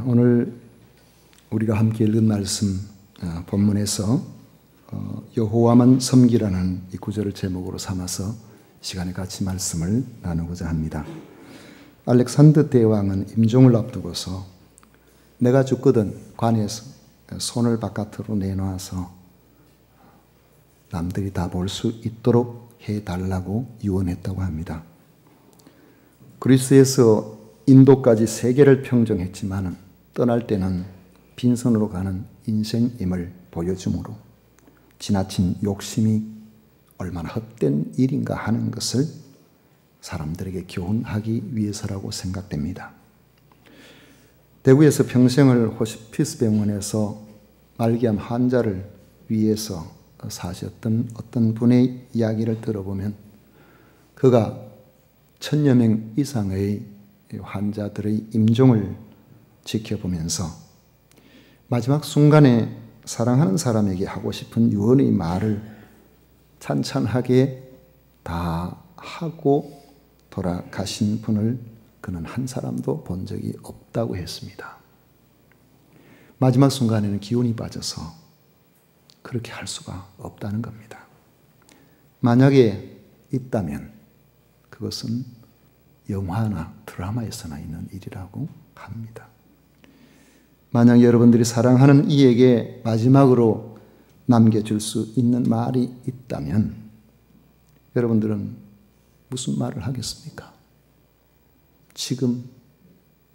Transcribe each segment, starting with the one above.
오늘 우리가 함께 읽은 말씀 본문에서 여호와만 섬기라는 이 구절을 제목으로 삼아서 시간에 같이 말씀을 나누고자 합니다. 알렉산더 대왕은 임종을 앞두고서 내가 죽거든 관에서 손을 바깥으로 내놔서 남들이 다 볼 수 있도록 해달라고 유언했다고 합니다. 그리스에서 인도까지 세계를 평정했지만 떠날 때는 빈손으로 가는 인생임을 보여주므로 지나친 욕심이 얼마나 헛된 일인가 하는 것을 사람들에게 교훈하기 위해서라고 생각됩니다. 대구에서 평생을 호스피스 병원에서 말기암 환자를 위해서 사셨던 어떤 분의 이야기를 들어보면 그가 1000여 명 이상의 환자들의 임종을 지켜보면서 마지막 순간에 사랑하는 사람에게 하고 싶은 유언의 말을 찬찬하게 다 하고 돌아가신 분을 그는 한 사람도 본 적이 없다고 했습니다. 마지막 순간에는 기운이 빠져서 그렇게 할 수가 없다는 겁니다. 만약에 있다면 그것은 영화나 드라마에서나 있는 일이라고 합니다. 만약 여러분들이 사랑하는 이에게 마지막으로 남겨줄 수 있는 말이 있다면 여러분들은 무슨 말을 하겠습니까? 지금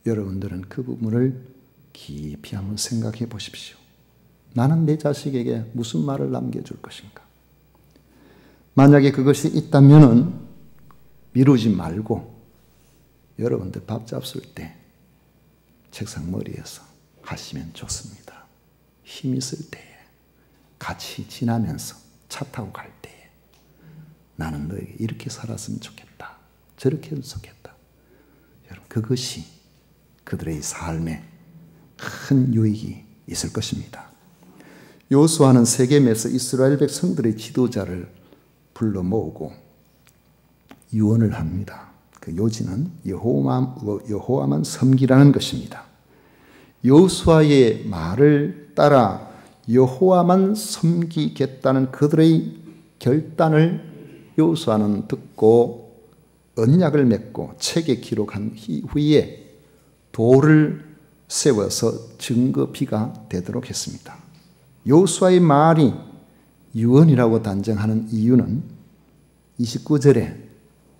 여러분들은 그 부분을 깊이 한번 생각해 보십시오. 나는 내 자식에게 무슨 말을 남겨줄 것인가? 만약에 그것이 있다면 미루지 말고 여러분들 밥 잡술 때 책상 머리에서 하시면 좋습니다. 힘 있을 때에 같이 지나면서 차 타고 갈 때에 나는 너에게 이렇게 살았으면 좋겠다. 저렇게 했으면 좋겠다. 여러분 그것이 그들의 삶에 큰 유익이 있을 것입니다. 여호수아는 세겜에서 이스라엘 백성들의 지도자를 불러 모으고 유언을 합니다. 그 요지는 여호와만 섬기라는 것입니다. 여호수아의 말을 따라 여호와만 섬기겠다는 그들의 결단을 여호수아는 듣고 언약을 맺고 책에 기록한 후에 돌을 세워서 증거비가 되도록 했습니다. 여호수아의 말이 유언이라고 단정하는 이유는 29절에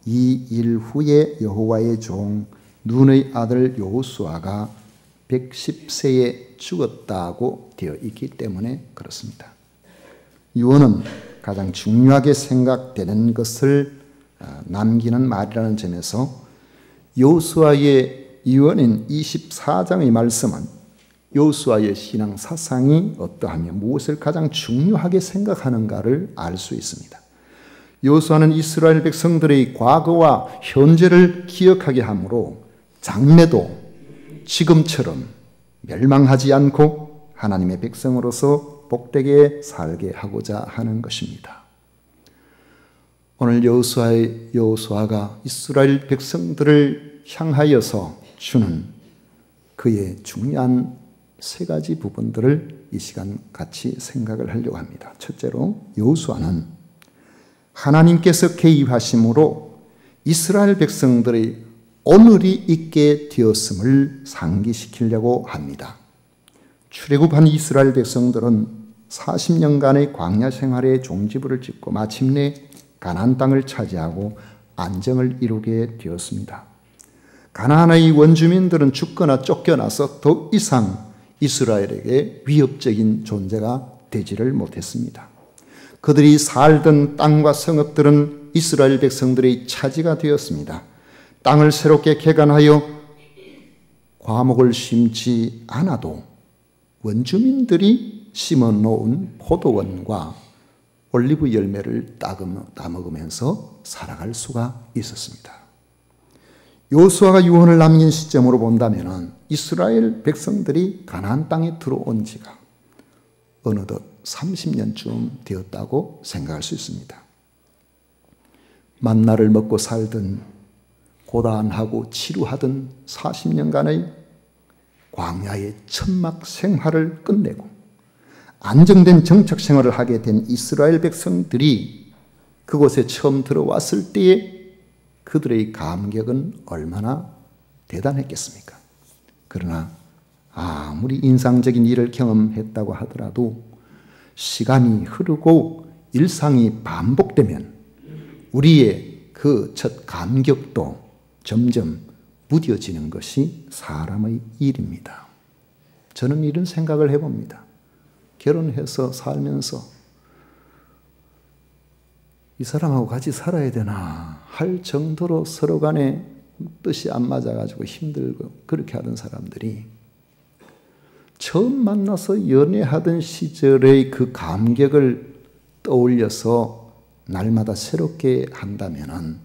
이 일 후에 여호와의 종 눈의 아들 여호수아가 110세에 죽었다고 되어 있기 때문에 그렇습니다. 유언은 가장 중요하게 생각되는 것을 남기는 말이라는 점에서 여호수아의 유언인 24장의 말씀은 여호수아의 신앙 사상이 어떠하며 무엇을 가장 중요하게 생각하는가를 알 수 있습니다. 여호수아는 이스라엘 백성들의 과거와 현재를 기억하게 하므로 장래도 지금처럼 멸망하지 않고 하나님의 백성으로서 복되게 살게 하고자 하는 것입니다. 오늘 여호수아가 이스라엘 백성들을 향하여서 주는 그의 중요한 세 가지 부분들을 이 시간 같이 생각을 하려고 합니다. 첫째로 여호수아는 하나님께서 개입하심으로 이스라엘 백성들의 오늘이 있게 되었음을 상기시키려고 합니다. 출애굽한 이스라엘 백성들은 40년간의 광야 생활에 종지부를 짓고 마침내 가나안 땅을 차지하고 안정을 이루게 되었습니다. 가나안의 원주민들은 죽거나 쫓겨나서 더 이상 이스라엘에게 위협적인 존재가 되지를 못했습니다. 그들이 살던 땅과 성읍들은 이스라엘 백성들의 차지가 되었습니다. 땅을 새롭게 개간하여 과목을 심지 않아도 원주민들이 심어놓은 포도원과 올리브 열매를 따먹으면서 살아갈 수가 있었습니다. 여호수아가 유언을 남긴 시점으로 본다면 이스라엘 백성들이 가나안 땅에 들어온 지가 어느덧 30년쯤 되었다고 생각할 수 있습니다. 만나를 먹고 살던 고단하고 치루하던 40년간의 광야의 천막 생활을 끝내고 안정된 정착 생활을 하게 된 이스라엘 백성들이 그곳에 처음 들어왔을 때에 그들의 감격은 얼마나 대단했겠습니까? 그러나 아무리 인상적인 일을 경험했다고 하더라도 시간이 흐르고 일상이 반복되면 우리의 그 첫 감격도 점점 무뎌지는 것이 사람의 일입니다. 저는 이런 생각을 해봅니다. 결혼해서 살면서 이 사람하고 같이 살아야 되나 할 정도로 서로 간에 뜻이 안 맞아가지고 힘들고 그렇게 하던 사람들이 처음 만나서 연애하던 시절의 그 감격을 떠올려서 날마다 새롭게 한다면은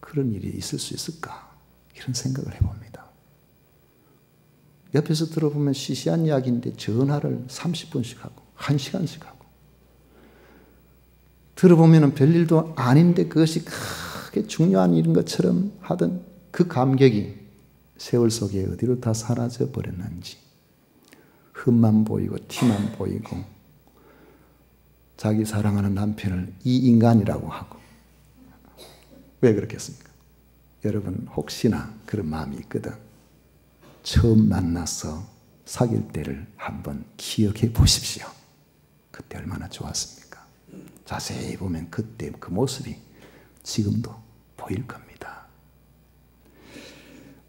그런 일이 있을 수 있을까? 이런 생각을 해봅니다. 옆에서 들어보면 시시한 이야기인데 전화를 30분씩 하고 1시간씩 하고 들어보면 별일도 아닌데 그것이 크게 중요한 일인 것처럼 하던 그 감격이 세월 속에 어디로 다 사라져 버렸는지 흠만 보이고 티만 보이고 자기 사랑하는 남편을 이 인간이라고 하고 왜 그렇겠습니까? 여러분 혹시나 그런 마음이 있거든 처음 만나서 사귈 때를 한번 기억해 보십시오. 그때 얼마나 좋았습니까? 자세히 보면 그때 그 모습이 지금도 보일 겁니다.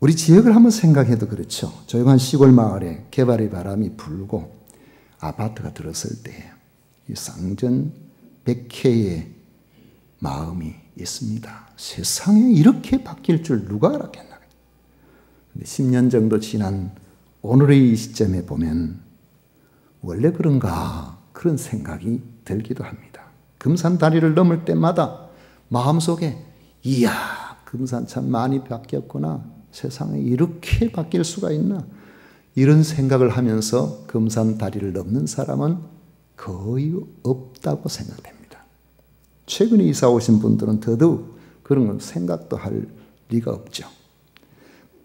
우리 지역을 한번 생각해도 그렇죠. 조용한 시골 마을에 개발의 바람이 불고 아파트가 들었을 때 이 쌍전 백회의 마음이 있습니다. 세상에 이렇게 바뀔 줄 누가 알았겠나. 근데 10년 정도 지난 오늘의 이 시점에 보면 원래 그런가 그런 생각이 들기도 합니다. 금산 다리를 넘을 때마다 마음속에 이야 금산 참 많이 바뀌었구나. 세상에 이렇게 바뀔 수가 있나. 이런 생각을 하면서 금산 다리를 넘는 사람은 거의 없다고 생각됩니다. 최근에 이사 오신 분들은 더더욱 그런 건 생각도 할 리가 없죠.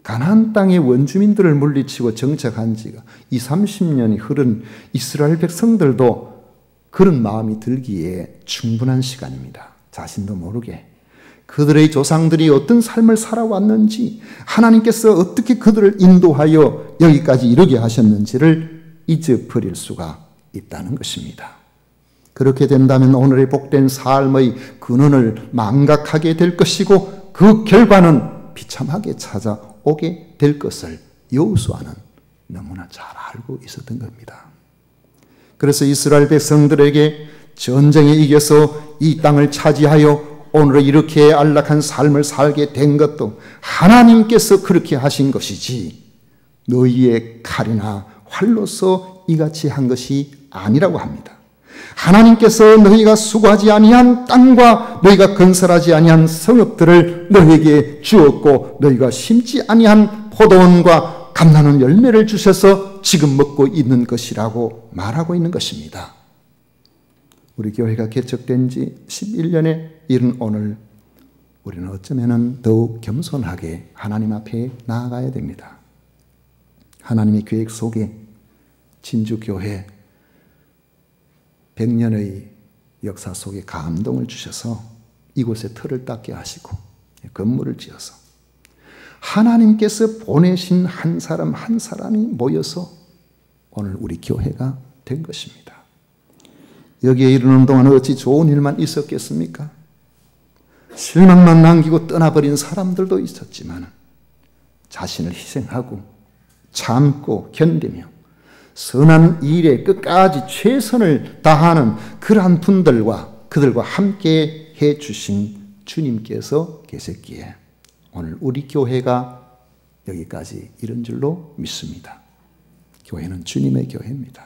가나안 땅의 원주민들을 물리치고 정착한 지가 20, 30년이 흐른 이스라엘 백성들도 그런 마음이 들기에 충분한 시간입니다. 자신도 모르게 그들의 조상들이 어떤 삶을 살아왔는지 하나님께서 어떻게 그들을 인도하여 여기까지 이르게 하셨는지를 잊어버릴 수가 있다는 것입니다. 그렇게 된다면 오늘의 복된 삶의 근원을 망각하게 될 것이고 그 결과는 비참하게 찾아오게 될 것을 여호수아는 너무나 잘 알고 있었던 겁니다. 그래서 이스라엘 백성들에게 전쟁에 이겨서 이 땅을 차지하여 오늘 이렇게 안락한 삶을 살게 된 것도 하나님께서 그렇게 하신 것이지 너희의 칼이나 활로서 이같이 한 것이 아니라고 합니다. 하나님께서 너희가 수고하지 아니한 땅과 너희가 건설하지 아니한 성읍들을 너희에게 주었고 너희가 심지 아니한 포도원과 감나는 열매를 주셔서 지금 먹고 있는 것이라고 말하고 있는 것입니다. 우리 교회가 개척된 지 11년에 이른 오늘 우리는 어쩌면 더욱 겸손하게 하나님 앞에 나아가야 됩니다. 하나님의 계획 속에 진주교회 100년의 역사 속에 감동을 주셔서 이곳에 틀을 닦게 하시고 건물을 지어서 하나님께서 보내신 한 사람 한 사람이 모여서 오늘 우리 교회가 된 것입니다. 여기에 이르는 동안 어찌 좋은 일만 있었겠습니까? 실망만 남기고 떠나버린 사람들도 있었지만 자신을 희생하고 참고 견디며 선한 일에 끝까지 최선을 다하는 그러한 분들과 그들과 함께 해주신 주님께서 계셨기에 오늘 우리 교회가 여기까지 이른 줄로 믿습니다. 교회는 주님의 교회입니다.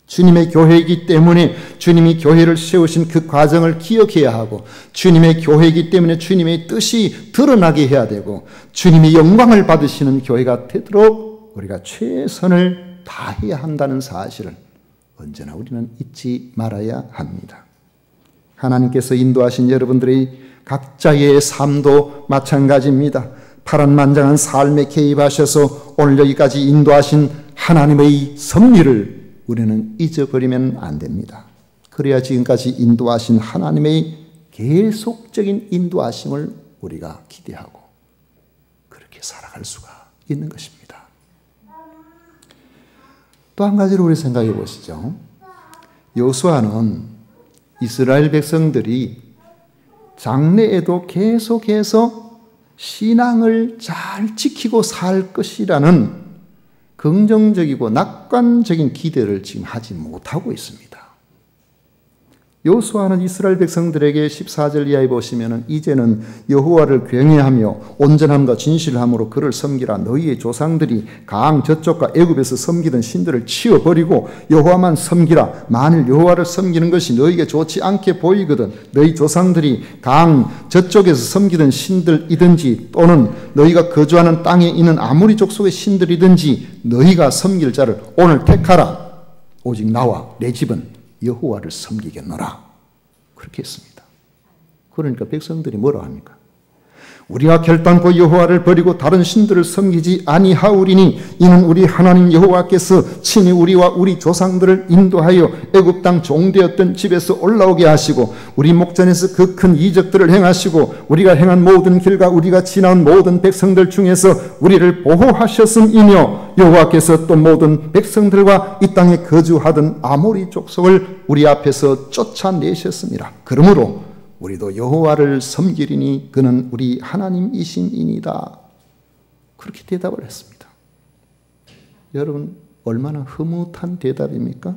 주님의 교회이기 때문에 주님이 교회를 세우신 그 과정을 기억해야 하고 주님의 교회이기 때문에 주님의 뜻이 드러나게 해야 되고 주님이 영광을 받으시는 교회가 되도록 우리가 최선을 다해야 한다는 사실을 언제나 우리는 잊지 말아야 합니다. 하나님께서 인도하신 여러분들의 각자의 삶도 마찬가지입니다. 파란만장한 삶에 개입하셔서 오늘 여기까지 인도하신 하나님의 섭리를 우리는 잊어버리면 안 됩니다. 그래야 지금까지 인도하신 하나님의 계속적인 인도하심을 우리가 기대하고 그렇게 살아갈 수가 있는 것입니다. 또 한 가지로 우리 생각해 보시죠. 여호수아는 이스라엘 백성들이 장래에도 계속해서 신앙을 잘 지키고 살 것이라는 긍정적이고 낙관적인 기대를 지금 하지 못하고 있습니다. 여호수아는 이스라엘 백성들에게 14절 이하에 보시면 이제는 여호와를 경외하며 온전함과 진실함으로 그를 섬기라. 너희의 조상들이 강 저쪽과 애굽에서 섬기던 신들을 치워버리고 여호와만 섬기라. 만일 여호와를 섬기는 것이 너희에게 좋지 않게 보이거든 너희 조상들이 강 저쪽에서 섬기던 신들이든지 또는 너희가 거주하는 땅에 있는 아무리 족속의 신들이든지 너희가 섬길 자를 오늘 택하라. 오직 나와 내 집은 여호와를 섬기겠노라. 그렇게 했습니다. 그러니까 백성들이 뭐라 합니까? 우리가 결단코 여호와를 버리고 다른 신들을 섬기지 아니하오리니 이는 우리 하나님 여호와께서 친히 우리와 우리 조상들을 인도하여 애굽 땅 종되었던 집에서 올라오게 하시고 우리 목전에서 그 큰 이적들을 행하시고 우리가 행한 모든 길과 우리가 지나온 모든 백성들 중에서 우리를 보호하셨음이며 여호와께서 또 모든 백성들과 이 땅에 거주하던 아모리 족속을 우리 앞에서 쫓아내셨습니다. 그러므로 우리도 여호와를 섬기리니 그는 우리 하나님이심이니이다. 그렇게 대답을 했습니다. 여러분 얼마나 흐뭇한 대답입니까?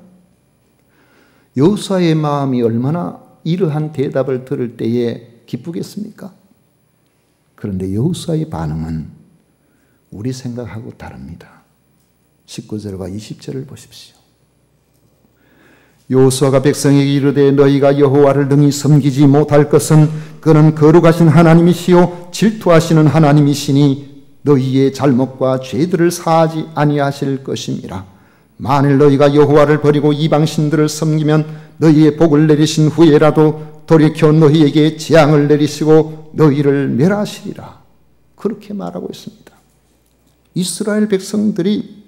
여호수아의 마음이 얼마나 이러한 대답을 들을 때에 기쁘겠습니까? 그런데 여호수아의 반응은 우리 생각하고 다릅니다. 19절과 20절을 보십시오. 여호수아가 백성에게 이르되 너희가 여호와를 능히 섬기지 못할 것은 그는 거룩하신 하나님이시요 질투하시는 하나님이시니 너희의 잘못과 죄들을 사하지 아니하실 것임이라. 만일 너희가 여호와를 버리고 이방 신들을 섬기면 너희의 복을 내리신 후에라도 돌이켜 너희에게 재앙을 내리시고 너희를 멸하시리라. 그렇게 말하고 있습니다. 이스라엘 백성들이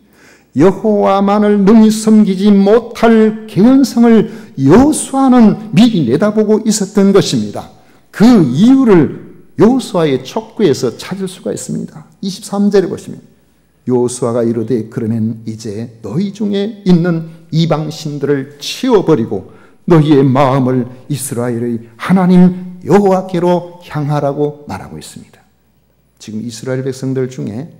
여호와만을 능히 섬기지 못할 개연성을 여호수아는 미리 내다보고 있었던 것입니다. 그 이유를 여호수아의 촉구에서 찾을 수가 있습니다. 23절에 보시면 여호수아가 이르되 그러면 이제 너희 중에 있는 이방 신들을 치워버리고 너희의 마음을 이스라엘의 하나님 여호와께로 향하라고 말하고 있습니다. 지금 이스라엘 백성들 중에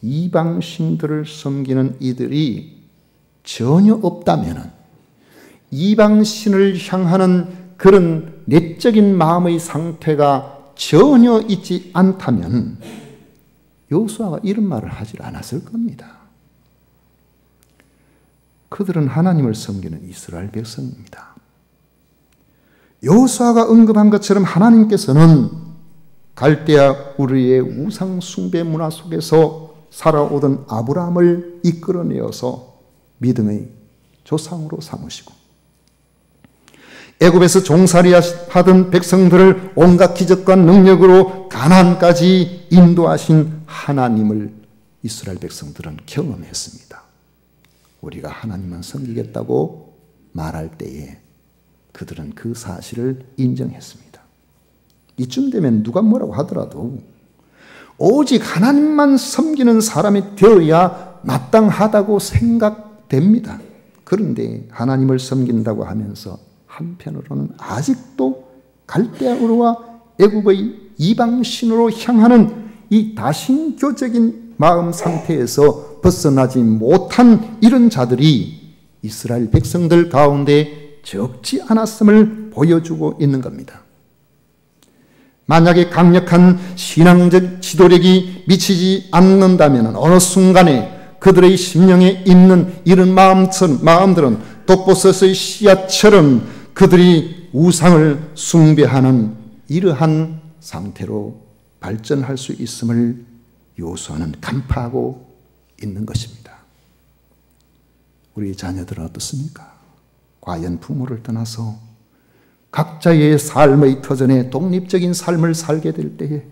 이방 신들을 섬기는 이들이 전혀 없다면 이방 신을 향하는 그런 내적인 마음의 상태가 전혀 있지 않다면 여호수아가 이런 말을 하지 않았을 겁니다. 그들은 하나님을 섬기는 이스라엘 백성입니다. 여호수아가 언급한 것처럼 하나님께서는 갈대아 우르의 우상 숭배 문화 속에서 살아오던 아브라함을 이끌어내어서 믿음의 조상으로 삼으시고 애굽에서 종살이하던 백성들을 온갖 기적과 능력으로 가나안까지 인도하신 하나님을 이스라엘 백성들은 경험했습니다. 우리가 하나님만 섬기겠다고 말할 때에 그들은 그 사실을 인정했습니다. 이쯤 되면 누가 뭐라고 하더라도 오직 하나님만 섬기는 사람이 되어야 마땅하다고 생각됩니다. 그런데 하나님을 섬긴다고 하면서 한편으로는 아직도 갈대아우르와 애굽의 이방신으로 향하는 이 다신교적인 마음 상태에서 벗어나지 못한 이런 자들이 이스라엘 백성들 가운데 적지 않았음을 보여주고 있는 겁니다. 만약에 강력한 신앙적 지도력이 미치지 않는다면 어느 순간에 그들의 심령에 있는 이런 마음들은 독버섯의 씨앗처럼 그들이 우상을 숭배하는 이러한 상태로 발전할 수 있음을 여호수아는 간파하고 있는 것입니다. 우리 자녀들은 어떻습니까? 과연 부모를 떠나서 각자의 삶의 터전에 독립적인 삶을 살게 될 때에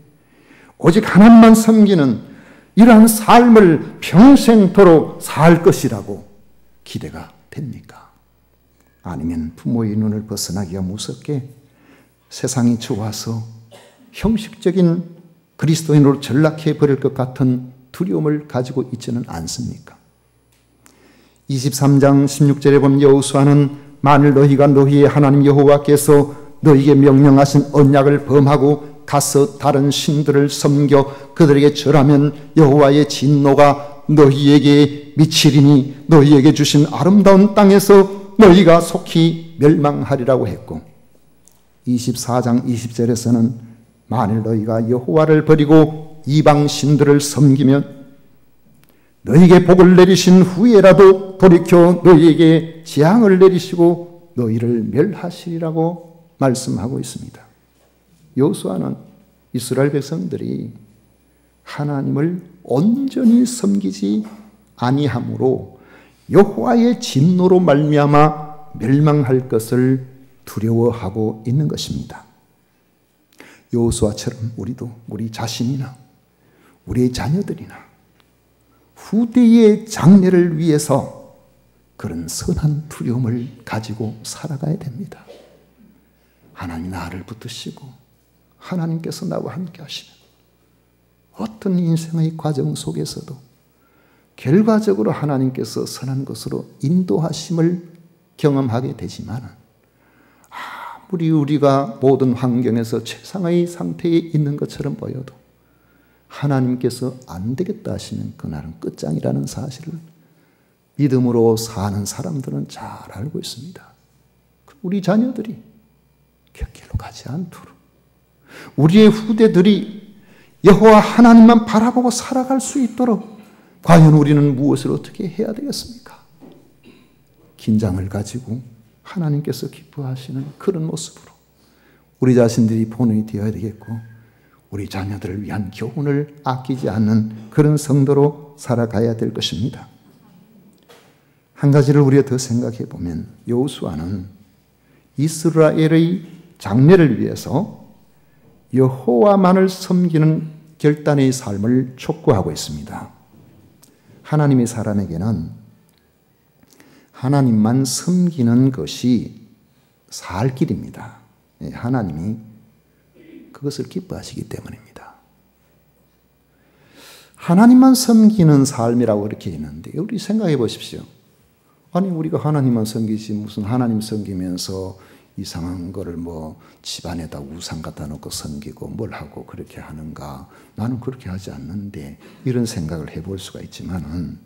오직 하나님만 섬기는 이러한 삶을 평생토록 살 것이라고 기대가 됩니까? 아니면 부모의 눈을 벗어나기가 무섭게 세상이 좋아서 형식적인 그리스도인으로 전락해 버릴 것 같은 두려움을 가지고 있지는 않습니까? 23장 16절에 보면 여호수아는 만일 너희가 너희의 하나님 여호와께서 너희에게 명령하신 언약을 범하고 가서 다른 신들을 섬겨 그들에게 절하면 여호와의 진노가 너희에게 미치리니 너희에게 주신 아름다운 땅에서 너희가 속히 멸망하리라고 했고, 24장 20절에서는 만일 너희가 여호와를 버리고 이방 신들을 섬기면 너희에게 복을 내리신 후에라도 돌이켜 너희에게 재앙을 내리시고 너희를 멸하시리라고 말씀하고 있습니다. 여호수아는 이스라엘 백성들이 하나님을 온전히 섬기지 아니함으로 여호와의 진노로 말미암아 멸망할 것을 두려워하고 있는 것입니다. 여호수아처럼 우리도 우리 자신이나 우리의 자녀들이나 후대의 장래를 위해서 그런 선한 두려움을 가지고 살아가야 됩니다. 하나님이 나를 붙드시고 하나님께서 나와 함께 하시는 어떤 인생의 과정 속에서도 결과적으로 하나님께서 선한 것으로 인도하심을 경험하게 되지만, 아무리 우리가 모든 환경에서 최상의 상태에 있는 것처럼 보여도 하나님께서 안 되겠다 하시면 그날은 끝장이라는 사실을 믿음으로 사는 사람들은 잘 알고 있습니다. 우리 자녀들이 곁길로 가지 않도록 우리의 후대들이 여호와 하나님만 바라보고 살아갈 수 있도록 과연 우리는 무엇을 어떻게 해야 되겠습니까? 긴장을 가지고 하나님께서 기뻐하시는 그런 모습으로 우리 자신들이 본원이 되어야 되겠고, 우리 자녀들을 위한 교훈을 아끼지 않는 그런 성도로 살아가야 될 것입니다. 한 가지를 우리가 더 생각해 보면 여호수아는 이스라엘의 장래를 위해서 여호와만을 섬기는 결단의 삶을 촉구하고 있습니다. 하나님의 사람에게는 하나님만 섬기는 것이 살 길입니다. 하나님이 그것을 기뻐하시기 때문입니다. 하나님만 섬기는 삶이라고 이렇게 있는데, 우리 생각해 보십시오. 아니 우리가 하나님만 섬기지 무슨 하나님 섬기면서 이상한 거를 뭐 집안에다 우상 갖다 놓고 섬기고 뭘 하고 그렇게 하는가, 나는 그렇게 하지 않는데, 이런 생각을 해볼 수가 있지만은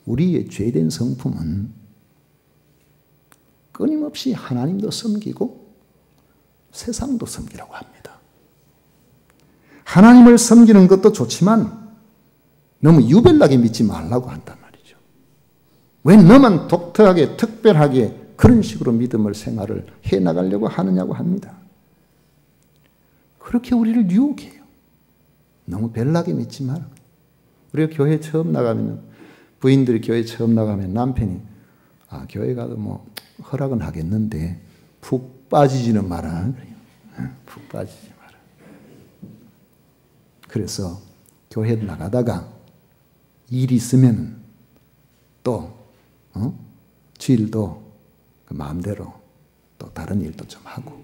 우리의 죄된 성품은 끊임없이 하나님도 섬기고 세상도 섬기라고 합니다. 하나님을 섬기는 것도 좋지만 너무 유별나게 믿지 말라고 한단 말이죠. 왜 너만 독특하게 특별하게 그런 식으로 믿음을 생활을 해나가려고 하느냐고 합니다. 그렇게 우리를 유혹해요. 너무 별나게 믿지 마라. 우리가 교회 처음 나가면, 부인들이 교회 처음 나가면 남편이 교회 가도 뭐 허락은 하겠는데 푹 빠지지는 마라. 푹 빠지지 마라. 그래서 교회 나가다가 일 있으면 또 주일도 그 마음대로 또 다른 일도 좀 하고,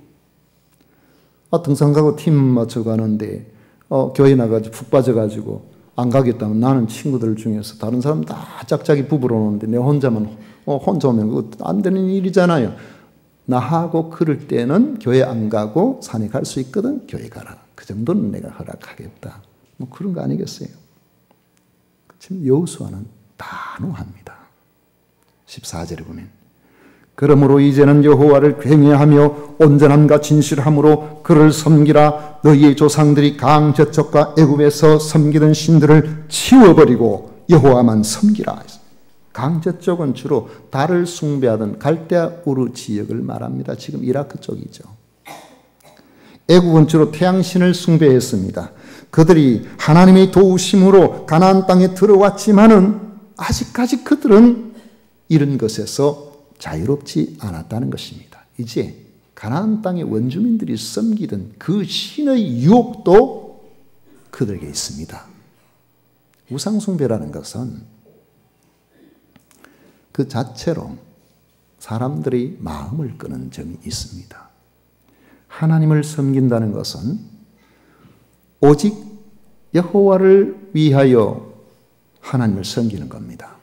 등산 가고 팀 맞춰 가는데 교회 나가지고 푹 빠져가지고 안 가겠다면 나는 친구들 중에서 다른 사람 다 짝짝이 부부로 오는데 내 혼자만 혼자 오면 그거 안 되는 일이잖아요. 나하고 그럴 때는 교회 안 가고 산에 갈 수 있거든. 교회 가라. 그 정도는 내가 허락하겠다. 뭐 그런 거 아니겠어요? 지금 여호수아는 단호합니다. 14절에 보면 그러므로 이제는 여호와를 경외하며 온전함과 진실함으로 그를 섬기라. 너희의 조상들이 강저쪽과 애굽에서 섬기던 신들을 치워버리고 여호와만 섬기라. 강저쪽은 주로 달을 숭배하던 갈대아 우르 지역을 말합니다. 지금 이라크 쪽이죠. 애굽은 주로 태양신을 숭배했습니다. 그들이 하나님의 도우심으로 가나안 땅에 들어왔지만은 아직까지 그들은 이런 것에서 자유롭지 않았다는 것입니다. 이제 가나안 땅의 원주민들이 섬기던 그 신의 유혹도 그들에게 있습니다. 우상숭배라는 것은 그 자체로 사람들의 마음을 끄는 점이 있습니다. 하나님을 섬긴다는 것은 오직 여호와를 위하여 하나님을 섬기는 겁니다.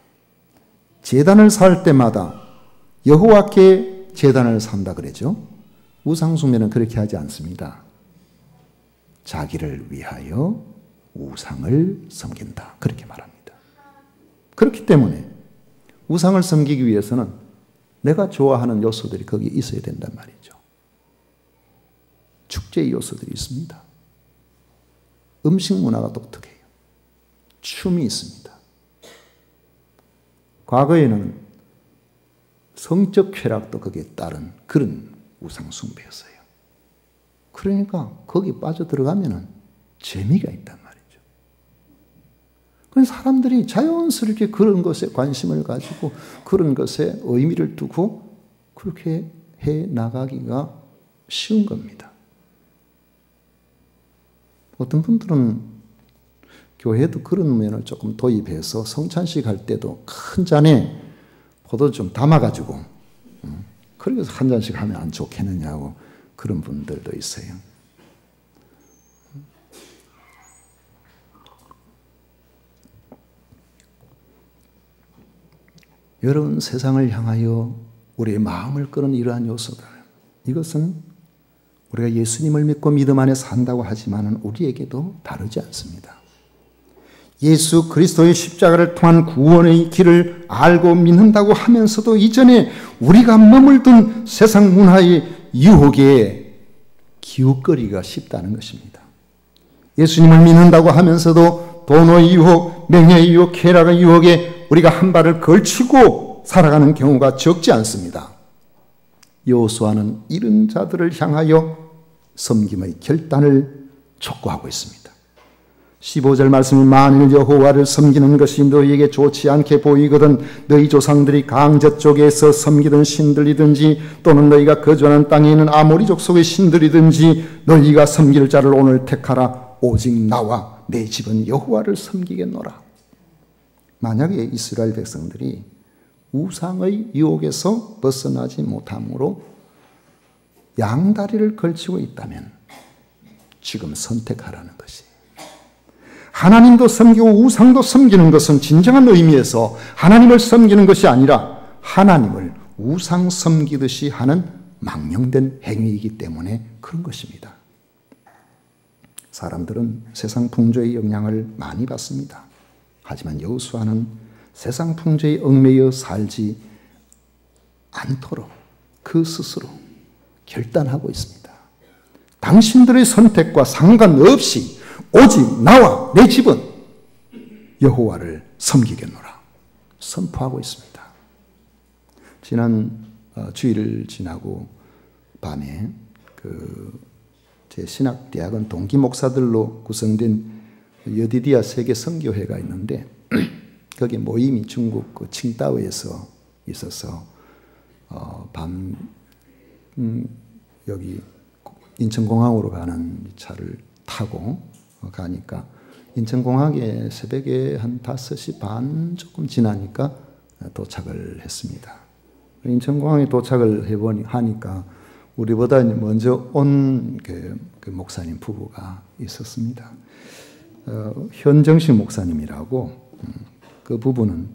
제단을 살 때마다 여호와께 제단을 산다 그러죠. 우상숭배는 그렇게 하지 않습니다. 자기를 위하여 우상을 섬긴다. 그렇게 말합니다. 그렇기 때문에 우상을 섬기기 위해서는 내가 좋아하는 요소들이 거기에 있어야 된단 말이죠. 축제의 요소들이 있습니다. 음식 문화가 독특해요. 춤이 있습니다. 과거에는 성적 쾌락도 거기에 따른 그런 우상숭배였어요. 그러니까 거기 빠져들어가면 재미가 있단 말이죠. 그래서 사람들이 자연스럽게 그런 것에 관심을 가지고 그런 것에 의미를 두고 그렇게 해 나가기가 쉬운 겁니다. 어떤 분들은 교회도 그런 면을 조금 도입해서 성찬식 할 때도 큰 잔에 포도를 좀 담아가지고 그래서 한 잔씩 하면 안 좋겠느냐고 그런 분들도 있어요. 여러분, 세상을 향하여 우리의 마음을 끄는 이러한 요소들, 이것은 우리가 예수님을 믿고 믿음 안에 산다고 하지만 우리에게도 다르지 않습니다. 예수 그리스도의 십자가를 통한 구원의 길을 알고 믿는다고 하면서도 이전에 우리가 머물던 세상 문화의 유혹에 기웃거리기가 쉽다는 것입니다. 예수님을 믿는다고 하면서도 돈의 유혹, 명예의 유혹, 쾌락의 유혹에 우리가 한 발을 걸치고 살아가는 경우가 적지 않습니다. 여호수아는 이런 자들을 향하여 섬김의 결단을 촉구하고 있습니다. 15절 말씀은 만일 여호와를 섬기는 것이 너희에게 좋지 않게 보이거든 너희 조상들이 강저 쪽에서 섬기던 신들이든지 또는 너희가 거주하는 땅에 있는 아모리 족속의 신들이든지 너희가 섬길 자를 오늘 택하라. 오직 나와 내 집은 여호와를 섬기겠노라. 만약에 이스라엘 백성들이 우상의 유혹에서 벗어나지 못함으로 양다리를 걸치고 있다면 지금 선택하라는 것이, 하나님도 섬기고 우상도 섬기는 것은 진정한 의미에서 하나님을 섬기는 것이 아니라 하나님을 우상 섬기듯이 하는 망령된 행위이기 때문에 그런 것입니다. 사람들은 세상 풍조의 영향을 많이 받습니다. 하지만 여호수아는 세상 풍조에 얽매여 살지 않도록 그 스스로 결단하고 있습니다. 당신들의 선택과 상관없이 오직 나와 내 집은 여호와를 섬기겠노라 선포하고 있습니다. 지난 주일을 지나고 밤에 제 신학대학원 동기 목사들로 구성된 여디디아 세계 선교회가 있는데 거기 모임이 중국 칭다오에서 있어서 여기 인천공항으로 가는 차를 타고 가니까 인천공항에 새벽에 한 5시 반 조금 지나니까 도착을 했습니다. 인천공항에 도착을 하니까 우리보다 먼저 온 그 목사님 부부가 있었습니다. 현정식 목사님이라고 그 부부는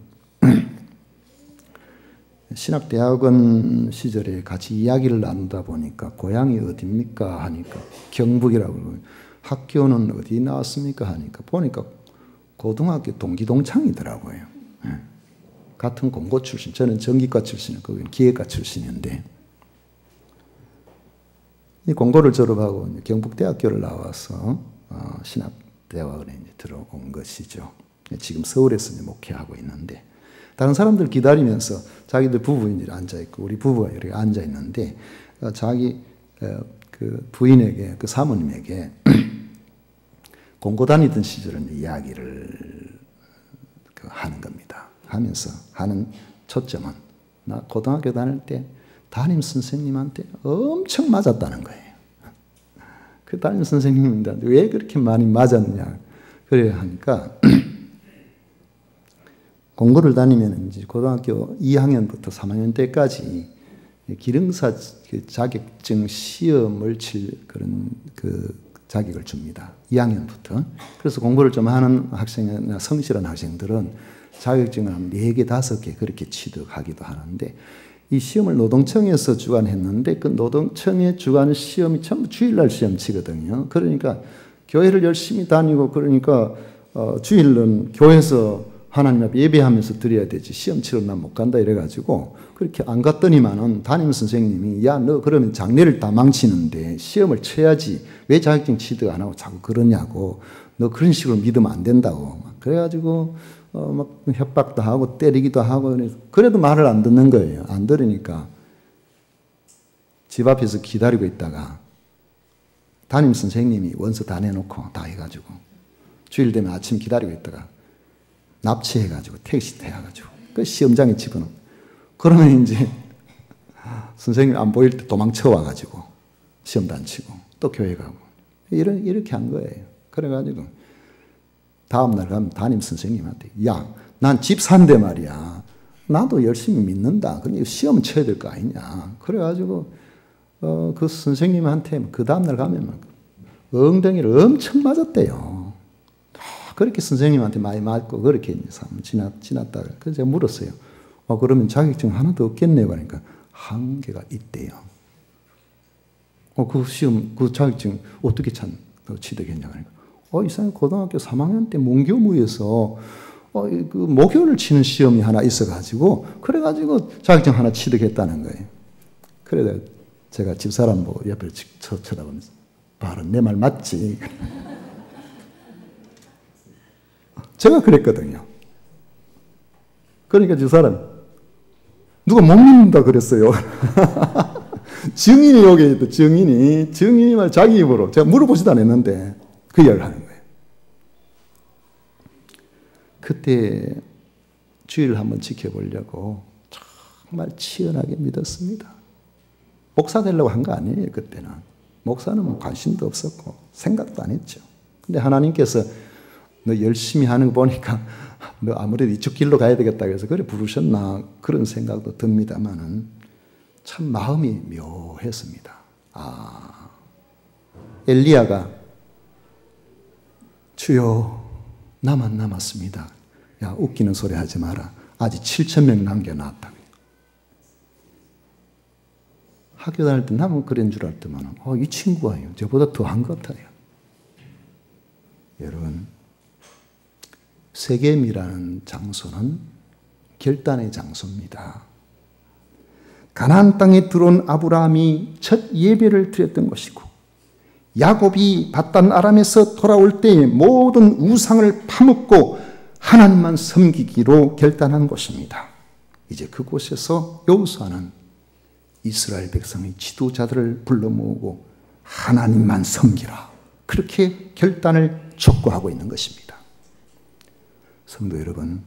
신학대학원 시절에 같이 이야기를 나누다 보니까 고향이 어디입니까 하니까 경북이라고, 학교는 어디 나왔습니까 하니까 보니까 고등학교 동기동창이더라고요. 같은 공고 출신, 저는 전기과 출신, 거기는 기계과 출신인데 이 공고를 졸업하고 경북대학교를 나와서 신학대학원에 들어온 것이죠. 지금 서울에서 이제 목회하고 있는데 다른 사람들 기다리면서 자기들 부부인들이 앉아있고 우리 부부가 이렇게 앉아있는데 자기 그 부인에게, 그 사모님에게 공고 다니던 시절의 이야기를 하는 겁니다. 하면서 하는 초점은 나 고등학교 다닐 때 담임 선생님한테 엄청 맞았다는 거예요. 그 담임 선생님인데 왜 그렇게 많이 맞았냐. 그래 하니까 공고를 다니면 이제 고등학교 2학년부터 3학년 때까지 기능사 자격증 시험을 칠 그런 그 자격을 줍니다. 2학년부터. 그래서 공부를 좀 하는 학생이나 성실한 학생들은 자격증을 한 4개, 5개 그렇게 취득하기도 하는데 이 시험을 노동청에서 주관했는데 그 노동청에 주관 시험이 전부 주일날 시험 치거든요. 그러니까 교회를 열심히 다니고 그러니까 주일은 교회에서 하나님 앞에 예배하면서 드려야 되지 시험 치러 난 못 간다 이래가지고 그렇게 안 갔더니만은 담임 선생님이 야 너 그러면 장래를 다 망치는데 시험을 쳐야지 왜 자격증 취득 안 하고 자꾸 그러냐고 너 그런 식으로 믿으면 안 된다고 그래가지고 막 협박도 하고 때리기도 하고 그래도 말을 안 듣는 거예요. 안 들으니까 집 앞에서 기다리고 있다가 담임 선생님이 원서 다 내놓고 다 해가지고 주일 되면 아침 기다리고 있다가 납치해가지고 택시 태워가지고 그 시험장에 집어넣어. 그러면 이제 선생님 안 보일 때 도망쳐 와가지고 시험도 안 치고 또 교회 가고 이렇게 한 거예요. 그래가지고 다음날 가면 담임 선생님한테 야, 난 집 산대 말이야. 나도 열심히 믿는다. 그러니까 시험 쳐야 될 거 아니냐. 그래가지고 그 선생님한테 그 다음날 가면 엉덩이를 엄청 맞았대요. 그렇게 선생님한테 많이 맞고 그렇게 지났다가 그래서 제가 물었어요. 그러면 자격증 하나도 없겠네요. 그러니까 한계가 있대요. 그 시험, 그 자격증 어떻게 취득했냐. 그러니까 이 사람이 고등학교 3학년 때 문교무에서 그 목요를 치는 시험이 하나 있어가지고 그래가지고 자격증 하나 취득했다는 거예요. 그래서 제가 집사람 보고 옆에 쳐다보면서 봐라 내 말 맞지? 제가 그랬거든요. 그러니까 집사람 누가 못 믿는다 그랬어요. 증인이 여기 있다. 증인이 말 자기 입으로 제가 물어보지도 않았는데 그 이야기를 하는 거예요. 그때 주일을 한번 지켜보려고 정말 치열하게 믿었습니다. 목사 되려고 한 거 아니에요. 그때는. 목사는 뭐 관심도 없었고 생각도 안 했죠. 근데 하나님께서 너 열심히 하는 거 보니까 너 아무래도 이쪽 길로 가야 되겠다 그래서 그래 부르셨나 그런 생각도 듭니다만은 참 마음이 묘했습니다. 엘리야가 주여 나만 남았습니다. 야 웃기는 소리 하지 마라. 아직 7,000명 남겨놨다. 학교 다닐 때 나만 그런 줄 알더만 이 친구가 저보다 더한 것 같아요. 여러분 세겜이라는 장소는 결단의 장소입니다. 가나안 땅에 들어온 아브라함이 첫 예배를 드렸던 곳이고 야곱이 밧단 아람에서 돌아올 때에 모든 우상을 파묻고 하나님만 섬기기로 결단한 곳입니다. 이제 그곳에서 여호수아는 이스라엘 백성의 지도자들을 불러 모으고 하나님만 섬기라 그렇게 결단을 촉구하고 있는 것입니다. 성도 여러분,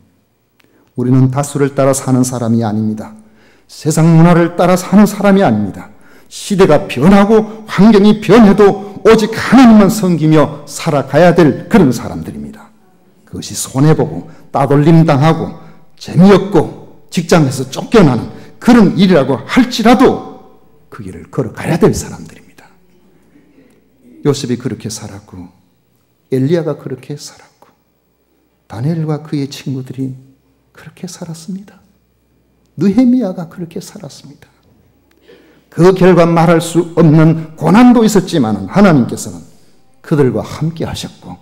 우리는 다수를 따라 사는 사람이 아닙니다. 세상 문화를 따라 사는 사람이 아닙니다. 시대가 변하고 환경이 변해도 오직 하나님만 섬기며 살아가야 될 그런 사람들입니다. 그것이 손해보고 따돌림 당하고 재미없고 직장에서 쫓겨나는 그런 일이라고 할지라도 그 길을 걸어가야 될 사람들입니다. 요셉이 그렇게 살았고 엘리야가 그렇게 살았고 다니엘과 그의 친구들이 그렇게 살았습니다. 느헤미야가 그렇게 살았습니다. 그 결과 말할 수 없는 고난도 있었지만 하나님께서는 그들과 함께 하셨고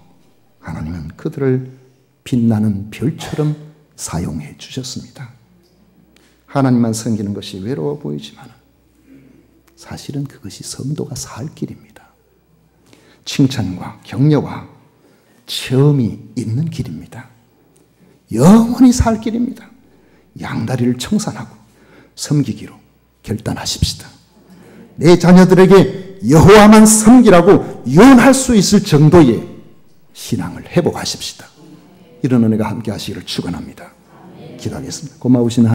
하나님은 그들을 빛나는 별처럼 사용해 주셨습니다. 하나님만 섬기는 것이 외로워 보이지만 사실은 그것이 성도가 살 길입니다. 칭찬과 격려와 체험이 있는 길입니다. 영원히 살 길입니다. 양다리를 청산하고 섬기기로 결단하십시다. 내 자녀들에게 여호와만 섬기라고 유언할 수 있을 정도의 신앙을 회복하십시다. 이런 은혜가 함께 하시기를 축원합니다. 기도하겠습니다. 고마우신